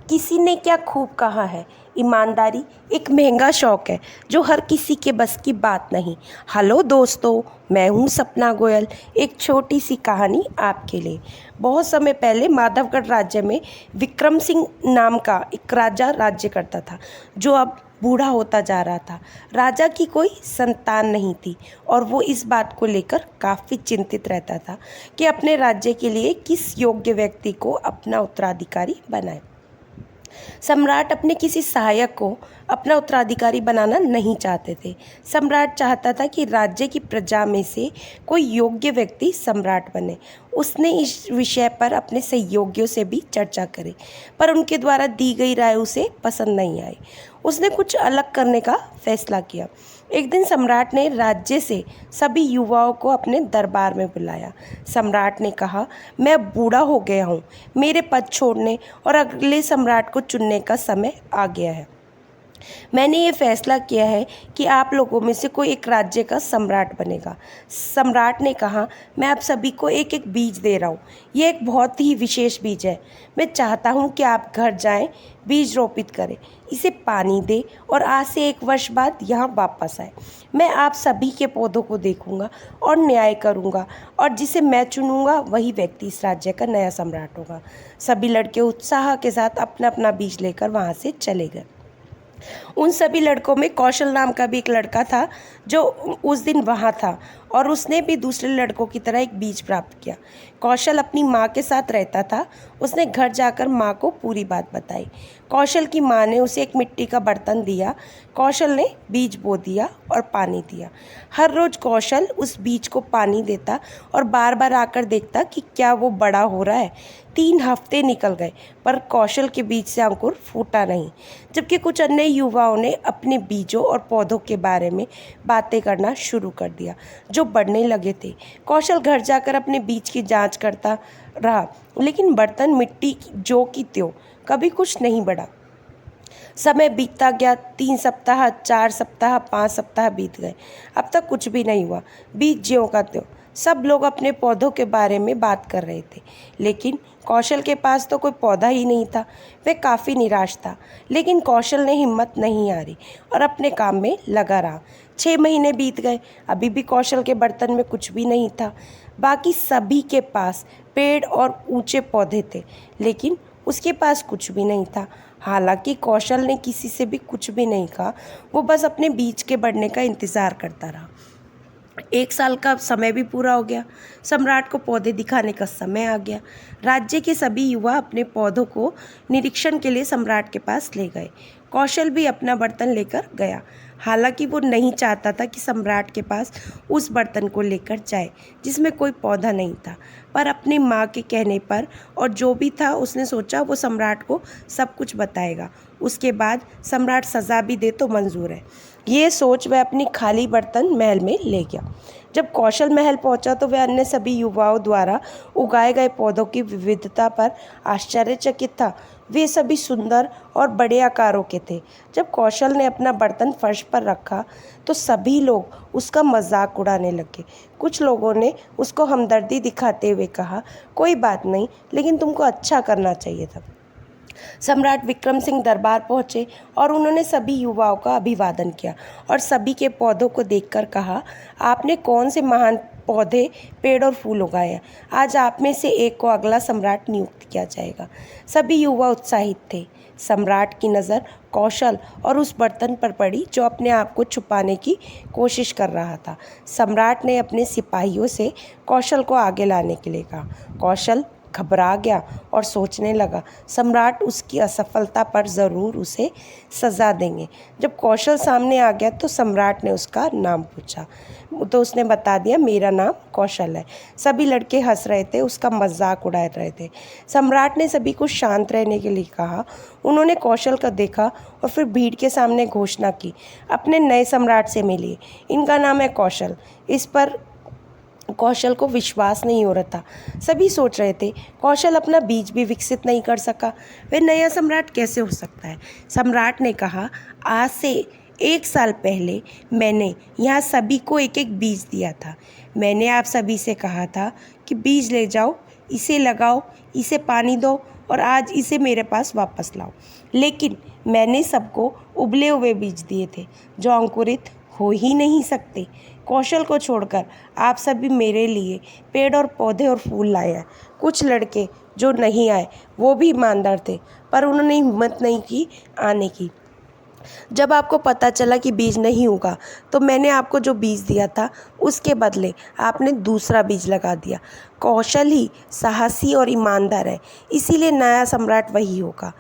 किसी ने क्या खूब कहा है, ईमानदारी एक महंगा शौक है जो हर किसी के बस की बात नहीं। हेलो दोस्तों, मैं हूँ सपना गोयल। एक छोटी सी कहानी आपके लिए। बहुत समय पहले माधवगढ़ राज्य में विक्रम सिंह नाम का एक राजा राज्य करता था, जो अब बूढ़ा होता जा रहा था। राजा की कोई संतान नहीं थी और वो इस बात को लेकर काफ़ी चिंतित रहता था कि अपने राज्य के लिए किस योग्य व्यक्ति को अपना उत्तराधिकारी बनाए। सम्राट अपने किसी सहायक को अपना उत्तराधिकारी बनाना नहीं चाहते थे। सम्राट चाहता था कि राज्य की प्रजा में से कोई योग्य व्यक्ति सम्राट बने। उसने इस विषय पर अपने सहयोगियों से भी चर्चा करी, पर उनके द्वारा दी गई राय उसे पसंद नहीं आई। उसने कुछ अलग करने का फैसला किया। एक दिन सम्राट ने राज्य से सभी युवाओं को अपने दरबार में बुलाया। सम्राट ने कहा, मैं बूढ़ा हो गया हूँ, मेरे पद छोड़ने और अगले सम्राट को चुनने का समय आ गया है। मैंने ये फैसला किया है कि आप लोगों में से कोई एक राज्य का सम्राट बनेगा। सम्राट ने कहा, मैं आप सभी को एक एक बीज दे रहा हूँ। ये एक बहुत ही विशेष बीज है। मैं चाहता हूँ कि आप घर जाएं, बीज रोपित करें, इसे पानी दें और आज से 1 वर्ष बाद यहाँ वापस आए। मैं आप सभी के पौधों को देखूंगा और न्याय करूंगा, और जिसे मैं चुनूंगा वही व्यक्ति इस राज्य का नया सम्राट होगा। सभी लड़के उत्साह के साथ अपना अपना बीज लेकर वहाँ से चले गए। उन सभी लड़कों में कौशल नाम का भी एक लड़का था जो उस दिन वहाँ था, और उसने भी दूसरे लड़कों की तरह एक बीज प्राप्त किया। कौशल अपनी माँ के साथ रहता था। उसने घर जाकर माँ को पूरी बात बताई। कौशल की माँ ने उसे एक मिट्टी का बर्तन दिया। कौशल ने बीज बो दिया और पानी दिया। हर रोज़ कौशल उस बीज को पानी देता और बार बार आकर देखता कि क्या वो बड़ा हो रहा है। 3 हफ्ते निकल गए, पर कौशल के बीज से अंकुर फूटा नहीं। जबकि कुछ अन्य युवाओं ने अपने बीजों और पौधों के बारे में बातें करना शुरू कर दिया, जो बढ़ने लगे थे। कौशल घर जाकर अपने बीज की जांच करता रहा, लेकिन बर्तन मिट्टी जो की त्यों, कभी कुछ नहीं बढ़ा। समय बीतता गया। 3 सप्ताह, 4 सप्ताह, 5 सप्ताह बीत गए। अब तक कुछ भी नहीं हुआ। बीज ज्यों का त्यों। सब लोग अपने पौधों के बारे में बात कर रहे थे, लेकिन कौशल के पास तो कोई पौधा ही नहीं था। वह काफ़ी निराश था, लेकिन कौशल ने हिम्मत नहीं हारी और अपने काम में लगा रहा। 6 महीने बीत गए। अभी भी कौशल के बर्तन में कुछ भी नहीं था। बाकी सभी के पास पेड़ और ऊंचे पौधे थे, लेकिन उसके पास कुछ भी नहीं था। हालांकि कौशल ने किसी से भी कुछ भी नहीं कहा। वो बस अपने बीज के बढ़ने का इंतज़ार करता रहा। 1 साल का समय भी पूरा हो गया। सम्राट को पौधे दिखाने का समय आ गया। राज्य के सभी युवा अपने पौधों को निरीक्षण के लिए सम्राट के पास ले गए। कौशल भी अपना बर्तन लेकर गया। हालांकि वो नहीं चाहता था कि सम्राट के पास उस बर्तन को लेकर जाए जिसमें कोई पौधा नहीं था, पर अपनी माँ के कहने पर और जो भी था, उसने सोचा वो सम्राट को सब कुछ बताएगा। उसके बाद सम्राट सज़ा भी दे तो मंजूर है। ये सोच वह अपनी खाली बर्तन महल में ले गया। जब कौशल महल पहुंचा तो वह अन्य सभी युवाओं द्वारा उगाए गए पौधों की विविधता पर आश्चर्यचकित था। वे सभी सुंदर और बड़े आकारों के थे। जब कौशल ने अपना बर्तन फर्श पर रखा तो सभी लोग उसका मजाक उड़ाने लगे। कुछ लोगों ने उसको हमदर्दी दिखाते हुए कहा, कोई बात नहीं, लेकिन तुमको अच्छा करना चाहिए था। सम्राट विक्रम सिंह दरबार पहुंचे और उन्होंने सभी युवाओं का अभिवादन किया और सभी के पौधों को देखकर कहा, आपने कौन से महान पौधे, पेड़ और फूल उगाए हैं। आज आप में से एक को अगला सम्राट नियुक्त किया जाएगा। सभी युवा उत्साहित थे। सम्राट की नज़र कौशल और उस बर्तन पर पड़ी जो अपने आप को छुपाने की कोशिश कर रहा था। सम्राट ने अपने सिपाहियों से कौशल को आगे लाने के लिए कहा। कौशल घबरा गया और सोचने लगा, सम्राट उसकी असफलता पर ज़रूर उसे सज़ा देंगे। जब कौशल सामने आ गया तो सम्राट ने उसका नाम पूछा, तो उसने बता दिया, मेरा नाम कौशल है। सभी लड़के हंस रहे थे, उसका मजाक उड़ा रहे थे। सम्राट ने सभी को शांत रहने के लिए कहा। उन्होंने कौशल को देखा और फिर भीड़ के सामने घोषणा की, अपने नए सम्राट से मिलिए, इनका नाम है कौशल। इस पर कौशल को विश्वास नहीं हो रहा था। सभी सोच रहे थे, कौशल अपना बीज भी विकसित नहीं कर सका, वह नया सम्राट कैसे हो सकता है। सम्राट ने कहा, आज से 1 साल पहले मैंने यहाँ सभी को एक एक बीज दिया था। मैंने आप सभी से कहा था कि बीज ले जाओ, इसे लगाओ, इसे पानी दो और आज इसे मेरे पास वापस लाओ। लेकिन मैंने सबको उबले हुए बीज दिए थे जो अंकुरित हो ही नहीं सकते। कौशल को छोड़कर आप सभी मेरे लिए पेड़ और पौधे और फूल लाए हैं। कुछ लड़के जो नहीं आए वो भी ईमानदार थे, पर उन्होंने हिम्मत नहीं की आने की। जब आपको पता चला कि बीज नहीं होगा तो मैंने आपको जो बीज दिया था उसके बदले आपने दूसरा बीज लगा दिया। कौशल ही साहसी और ईमानदार है, इसीलिए नया सम्राट वही होगा।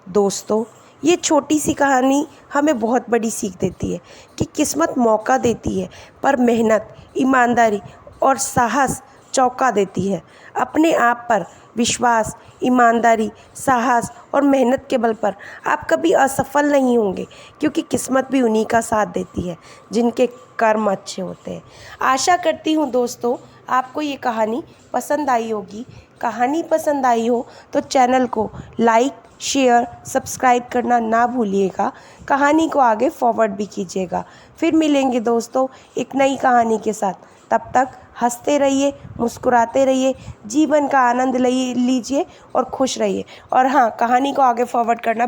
दोस्तों, ये छोटी सी कहानी हमें बहुत बड़ी सीख देती है कि किस्मत मौका देती है, पर मेहनत, ईमानदारी और साहस चौंका देती है। अपने आप पर विश्वास, ईमानदारी, साहस और मेहनत के बल पर आप कभी असफल नहीं होंगे, क्योंकि किस्मत भी उन्हीं का साथ देती है जिनके कर्म अच्छे होते हैं। आशा करती हूँ दोस्तों आपको ये कहानी पसंद आई होगी। कहानी पसंद आई हो तो चैनल को लाइक, शेयर, सब्सक्राइब करना ना भूलिएगा। कहानी को आगे फॉरवर्ड भी कीजिएगा। फिर मिलेंगे दोस्तों एक नई कहानी के साथ। तब तक हंसते रहिए, मुस्कुराते रहिए, जीवन का आनंद लीजिए और खुश रहिए। और हाँ, कहानी को आगे फॉरवर्ड करना